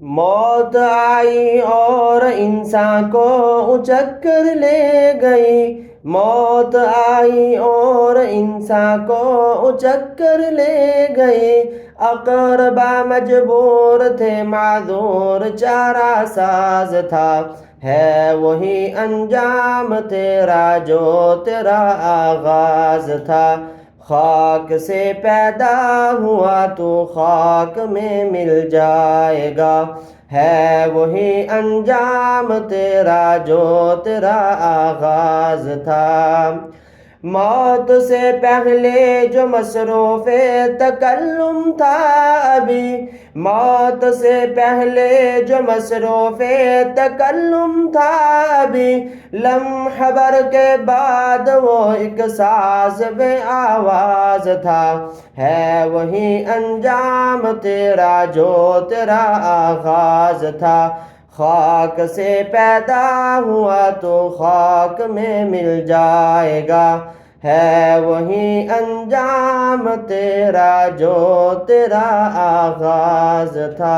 موت آئی اور انسان کو اچک کر لے گئی، موت آئی اور انسان کو اچک کر لے گئی، اقربا مجبور تھے معذور چارہ ساز تھا، ہے وہی انجام تیرا جو تیرا آغاز تھا، خاک سے پیدا ہوا تو خاک میں مل جائے گا، ہے وہی انجام تیرا جو تیرا آغاز تھا، موت سے پہلے جو مصروف تکلم تھا ابھی، موت سے پہلے جو مصروف تکلم تھا ابھی، لمحہ بھر کے بعد وہ ایک ساز بے آواز تھا، ہے وہی انجام تیرا جو تیرا آغاز تھا، خاک سے پیدا ہوا تو خاک میں مل جائے گا، ہے وہی انجام تیرا جو تیرا آغاز تھا۔